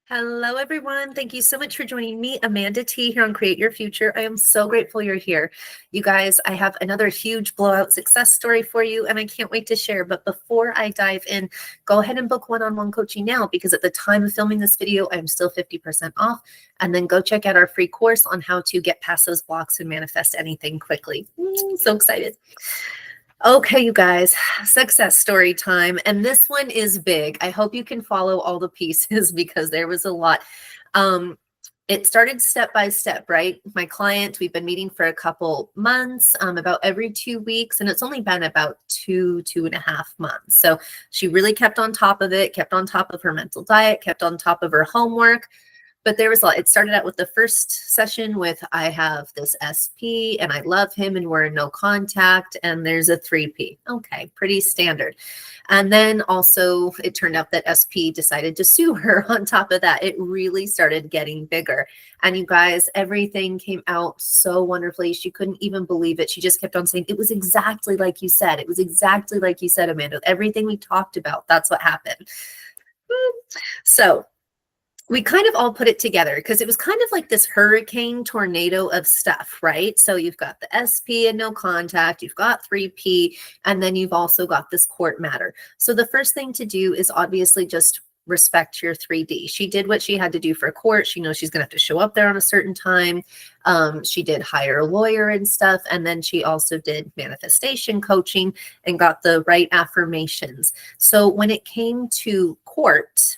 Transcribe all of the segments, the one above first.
Hello, everyone. Thank you so much for joining me, Amanda T, here on Create Your Future. I am so grateful you're here. You guys, I have another huge blowout success story for you, and I can't wait to share. But before I dive in, go ahead and book one-on-one coaching now, because at the time of filming this video, I'm still 50% off. And then go check out our free course on how to get past those blocks and manifest anything quickly. So excited. Okay, you guys, success story time. And this one is big. I hope you can follow all the pieces because there was a lot. It started step by step, right? My client, we've been meeting for a couple months, about every 2 weeks, and it's only been about 2.5 months. So she really kept on top of it, kept on top of her mental diet, kept on top of her homework. But there was a lot. It started out with the first session with, I have this SP and I love him and we're in no contact, and there's a 3P. Okay, pretty standard. And then also it turned out that SP decided to sue her on top of that. It really started getting bigger. And you guys, everything came out so wonderfully. She couldn't even believe it. She just kept on saying, it was exactly like you said. It was exactly like you said, Amanda. Everything we talked about, that's what happened. So we kind of all put it together because it was kind of like this hurricane tornado of stuff, right? So you've got the SP and no contact, you've got 3P, and then you've also got this court matter. So the first thing to do is obviously just respect your 3D. She did what she had to do for court. She knows she's going to have to show up there on a certain time. She did hire a lawyer and stuff. And then she also did manifestation coaching and got the right affirmations. So when it came to court,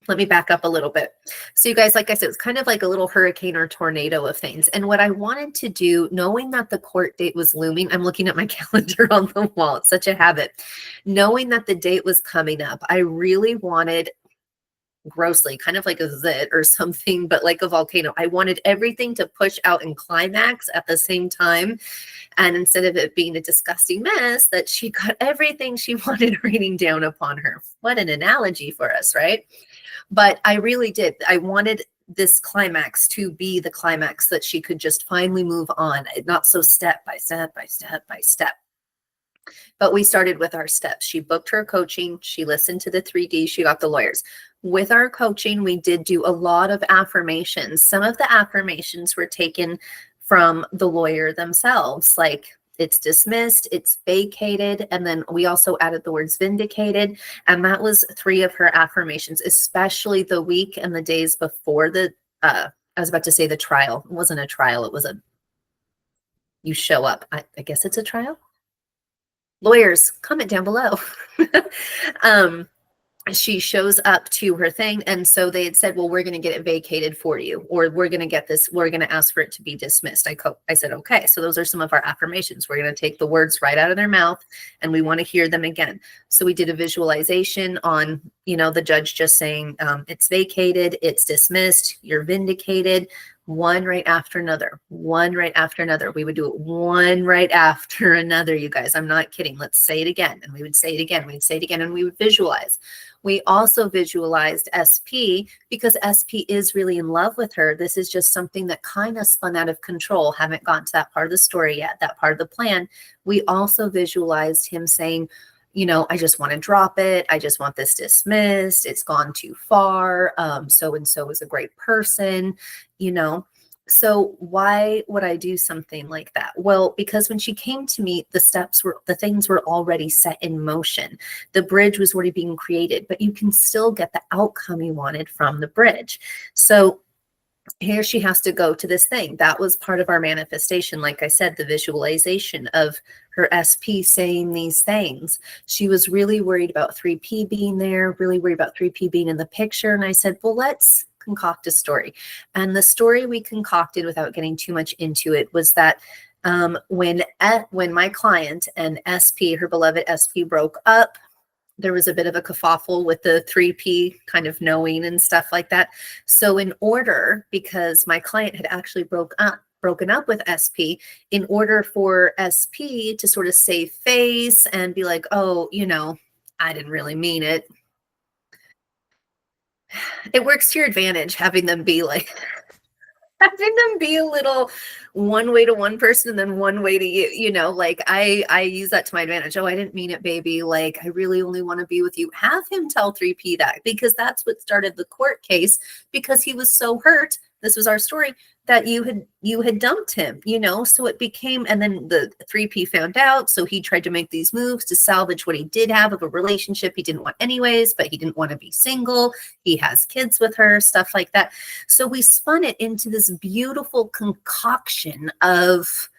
let me back up a little bit. So you guys, like I said, it's kind of like a little hurricane or tornado of things. And what I wanted to do, knowing that the court date was looming, I'm looking at my calendar on the wall. It's such a habit. Knowing that the date was coming up, I really wanted, grossly, kind of like a zit or something, but like a volcano, I wanted everything to push out and climax at the same time. And instead of it being a disgusting mess, that she got everything she wanted raining down upon her. What an analogy for us, right? But I really did. I wanted this climax to be the climax that she could just finally move on, not so step by step by step by step. But we started with our steps. She booked her coaching. She listened to the 3D. She got the lawyers. With our coaching, we did do a lot of affirmations. Some of the affirmations were taken from the lawyer themselves, like it's dismissed, it's vacated, and then we also added the words vindicated, and that was 3 of her affirmations, especially the week and the days before the, I was about to say the trial. It wasn't a trial, it was a, you show up. I guess it's a trial. Lawyers, comment down below. She shows up to her thing. And so they had said, well, we're going to get it vacated for you, or we're going to get this, we're going to ask for it to be dismissed. I said, okay. So those are some of our affirmations. We're going to take the words right out of their mouth and we want to hear them again. So we did a visualization on, you know, the judge just saying, it's vacated, it's dismissed, you're vindicated, one right after another, one right after another. We would do it one right after another, you guys. I'm not kidding. Let's say it again. And we would say it again. We'd say it again, and we would visualize. We also visualized SP because SP is really in love with her. This is just something that kind of spun out of control. Haven't gotten to that part of the story yet, that part of the plan. We also visualized him saying, you know, I just want to drop it. I just want this dismissed. It's gone too far. So-and-so is a great person, you know. So why would I do something like that? Well, because when she came to me, the things were already set in motion. The bridge was already being created, but you can still get the outcome you wanted from the bridge. So here she has to go to this thing. That was part of our manifestation. Like I said, the visualization of her SP saying these things. She was really worried about 3P being there, really worried about 3P being in the picture. And I said, well, let's concoct a story. And the story we concocted, without getting too much into it, was that when my client and SP, her beloved SP, broke up, there was a bit of a kerfuffle with the 3P kind of knowing and stuff like that. So in order, because my client had actually broken up with SP, in order for SP to sort of save face and be like, oh, you know, I didn't really mean it. It works to your advantage having them be like, having them be a little one way to one person and then one way to you, you know, like I use that to my advantage. Oh, I didn't mean it, baby. Like, I really only want to be with you. Have him tell 3P that, because that's what started the court case, because he was so hurt. This was our story, that you had dumped him, you know. So it became, and then the 3P found out, so he tried to make these moves to salvage what he did have of a relationship he didn't want anyways, but he didn't want to be single. He has kids with her, stuff like that. So we spun it into this beautiful concoction of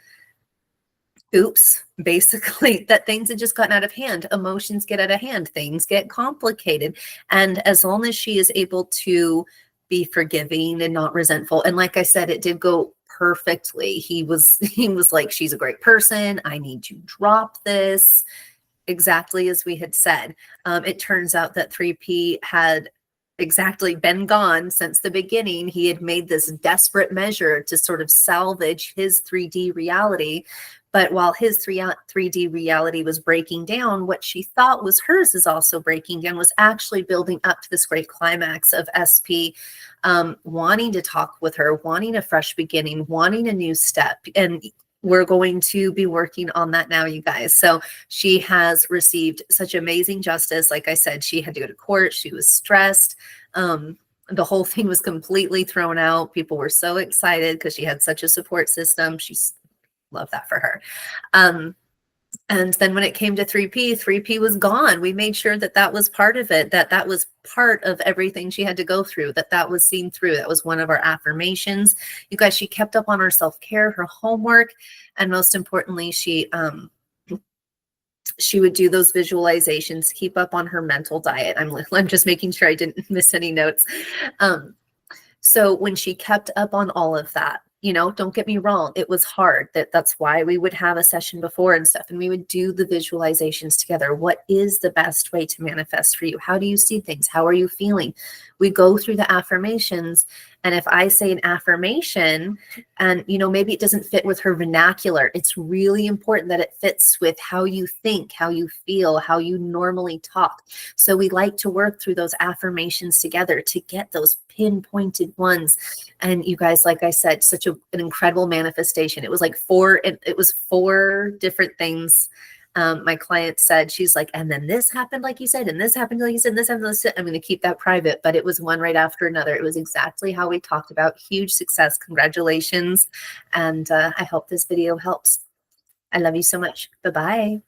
oops, basically, that things had just gotten out of hand. Emotions get out of hand, things get complicated. And as long as she is able to be forgiving and not resentful, and like I said, it did go perfectly. He was like, she's a great person. I need to drop this, exactly as we had said. It turns out that 3P had exactly been gone since the beginning. He had made this desperate measure to sort of salvage his 3D reality. But while his 3D reality was breaking down, what she thought was hers is also breaking down, was actually building up to this great climax of SP wanting to talk with her, wanting a fresh beginning, wanting a new step. And we're going to be working on that now, you guys. So she has received such amazing justice. Like I said, she had to go to court. She was stressed. The whole thing was completely thrown out. People were so excited because she had such a support system. She's love that for her. And then when it came to 3P was gone. We made sure that that was part of it, that was part of everything she had to go through, that was seen through. That was one of our affirmations. You guys, she kept up on her self-care, her homework, and most importantly, she would do those visualizations, keep up on her mental diet. I'm just making sure I didn't miss any notes. So when she kept up on all of that, you know, don't get me wrong, it was hard. That's why we would have a session before and stuff, and we would do the visualizations together. What is the best way to manifest for you? How do you see things? How are you feeling? We go through the affirmations, and if I say an affirmation and, you know, maybe it doesn't fit with her vernacular, it's really important that it fits with how you think, how you feel, how you normally talk. So we like to work through those affirmations together to get those pinpointed ones. And you guys, like I said, such an incredible manifestation. It was like four different things. My client said, she's like, and then this happened, like you said, and this happened, like you said, and this happened, like you said. I'm going to keep that private, but it was one right after another. It was exactly how we talked about. Huge success. Congratulations. And I hope this video helps. I love you so much. Bye-bye.